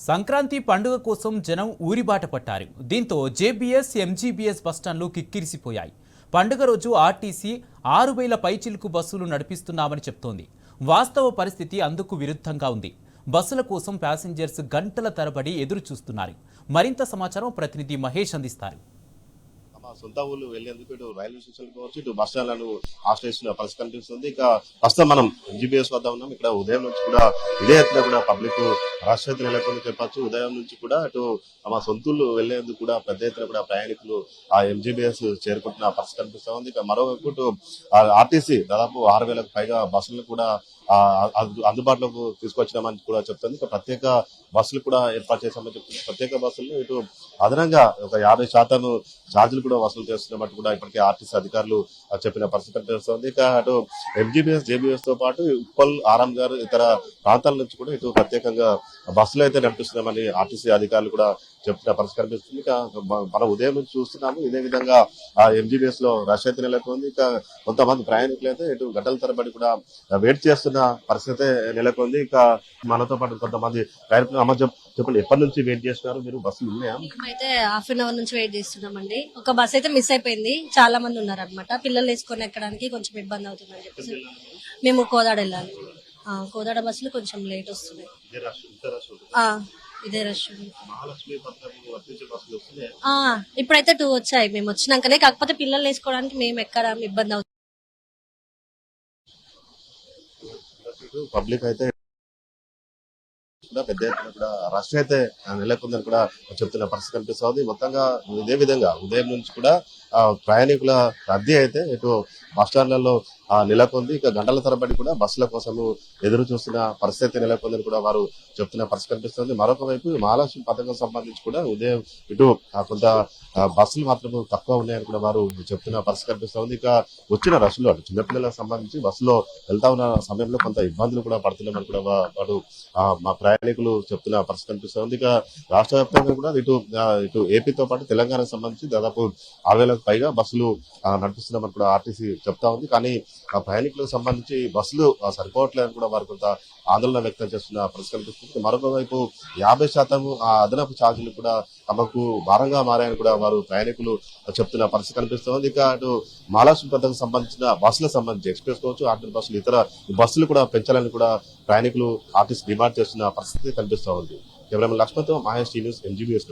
సంక్రాంతి పండుగ కోసం జనం ఊరిబాట పట్టారు. దీంతో జేబీఎస్, ఎంజీబీఎస్ బస్టాండ్లు కిక్కిరిసిపోయాయి. పండుగ రోజు ఆర్టీసీ 6,000 పైచిలుకు బస్సులు నడిపిస్తున్నామని చెప్తోంది. వాస్తవ పరిస్థితి అందుకు విరుద్ధంగా ఉంది. బస్సుల కోసం ప్యాసింజర్స్ గంటల తరబడి ఎదురు చూస్తున్నారు. మరింత సమాచారం ప్రతినిధి మహేష్ అందిస్తారు. సొంత ఊళ్ళు వెళ్లేందుకు ఇటు రైల్వే స్టేషన్ కావచ్చు, ఇటు బస్ స్టాండ్లను ఆశ్రయిస్తున్న పరిస్థితి కనిపిస్తుంది. ఇక ప్రస్తుతం మనం ఎంజీబీఎస్ వద్ద ఉన్నాం. ఇక్కడ ఉదయం నుంచి కూడా ఇదే ఎత్తున కూడా పబ్లిక్ రష్ అయితే నెలకొని చెప్పచ్చు. ఉదయం నుంచి కూడా ఇటు తమ సొంతూళ్ళు వెళ్లేందుకు కూడా పెద్ద ఎత్తున కూడా ప్రయాణికులు ఆ ఎంజీబీఎస్ చేరుకుంటున్న పరిస్థితి కనిపిస్తా ఉంది. ఇక మరోవైపు ఇటు ఆర్టీసీ దాదాపు 6,000కు పైగా బస్సులను కూడా అందుబాటులోకి తీసుకొచ్చినామని కూడా చెప్తుంది. ఇక ప్రత్యేక బస్సులు కూడా ఏర్పాటు చేశామని చెప్తుంది. ప్రత్యేక బస్సులు ఇటు అదనంగా ఒక 50% ఛార్జీలు కూడా వసూలు చేస్తున్నట్టు కూడా ఇప్పటికే ఆర్టీసీ అధికారులు చెప్పిన పరిస్థితి కనిపిస్తుంది. ఇక అటు ఎంజీబీఎస్, జేబీఎస్ తో పాటు ఉప్పల్, ఆరాం గారు ఇతర ప్రాంతాల నుంచి కూడా ఇటు ప్రత్యేకంగా బస్సులు అయితే నడిపిస్తున్నామని ఆర్టీసీ అధికారులు కూడా చెప్పిన పరిస్థితి కనిపిస్తుంది. ఇక మనం ఉదయం నుంచి చూస్తున్నాము. ఇదే విధంగా ఎంజీబీఎస్ లో రష్ అయితే నెలకొంది. ఇక కొంతమంది ప్రయాణికులు అయితే ఇటు గంటల తరబడి కూడా వెయిట్ చేస్తున్న పరిస్థితి నెలకొంది. ఇక మనతో పాటు కొంతమంది ప్రయాణికులు అమ్మ చెప్పండి, ఎప్పటి నుంచి వెయిట్ చేస్తున్నారు మీరు? బస్సులు ఉన్నాయా? అయితే ½ అన్ అవర్ నుంచి వెయిట్ చేస్తున్నామండి. ఒక బస్ అయితే మిస్ అయిపోయింది. చాలా మంది ఉన్నారు అనమాట. పిల్లలు వేసుకొని ఎక్కడానికి కొంచెం ఇబ్బంది అవుతుందని చెప్పేసి మేము కోదాడ వెళ్ళాలి. కోదాడ బస్సులు కొంచెం లేట్ వస్తున్నాయి. ఇదే రష్. ఇప్పుడైతే 2 వచ్చాయి మేము వచ్చినాకనే. కాకపోతే పిల్లలు వేసుకోవడానికి మేము ఎక్కడ ఇబ్బంది అవుతుంది. పబ్లిక్ అయితే పెద్ద ఎత్తున కూడా రష్ అయితే నెలకొందని కూడా చెప్తున్న పరిస్థితి కనిపిస్తుంది. మొత్తంగా ఇదే విధంగా ఉదయం నుంచి కూడా ప్రయాణికుల రద్దీ అయితే ఇటు బస్టాండ్లలో నెలకొంది. ఇక గంటల తరబడి కూడా బస్సుల కోసము ఎదురు చూస్తున్న పరిస్థితి నెలకొందని కూడా వారు చెప్తున్న పరిస్థితి కనిపిస్తుంది. మరొక వైపు మహాలక్ష్మి పథకం సంబంధించి కూడా ఉదయం ఇటు కొంత బస్సులు మాత్రం తక్కువ ఉన్నాయని కూడా వారు చెప్తున్న పరిస్థితి కనిపిస్తుంది. ఇక వచ్చిన రష్లో అటు చిన్నపిల్లలకు సంబంధించి బస్సులో వెళ్తా ఉన్న సమయంలో కొంత ఇబ్బందులు కూడా పడుతున్నామని కూడా వారు మా ప్రయాణికులు చెప్తున్న పరిస్థితి కనిపిస్తుంది. ఇక రాష్ట్ర వ్యాప్తంగా కూడా ఇటు ఏపీతో పాటు తెలంగాణకు సంబంధించి దాదాపు 6,000కు పైగా బస్సులు నడిపిస్తున్నామని కూడా ఆర్టీసీ చెప్తా ఉంది. కానీ ఆ ప్రయాణికులకు సంబంధించి బస్సులు సరిపోవట్లేదని కూడా వారు కొంత ఆందోళన వ్యక్తం చేస్తున్న పరిస్థితి కనిపిస్తుంది. మరొక వైపు 50% ఆ అదనపు ఛార్జీలు కూడా తమకు భారంగా మారాయని కూడా వారు ప్రయాణికులు చెప్తున్న పరిస్థితి కనిపిస్తుంది. ఇక అటు మహాలక్ష్మి పథకం సంబంధించిన బస్సులకు సంబంధించి ఎక్స్ప్రెస్ కావచ్చు, ఆర్టీసీ బస్సులు, ఇతర బస్సులు కూడా పెంచాలని కూడా ప్రయాణికులు ఆర్టీసీ డిమాండ్ చేస్తున్న పరిస్థితి కనిపిస్తూ ఉంది. కెమెరామెన్ లక్ష్మణ్తో మహేష్, టీ న్యూస్, ఎంజీబీఎస్.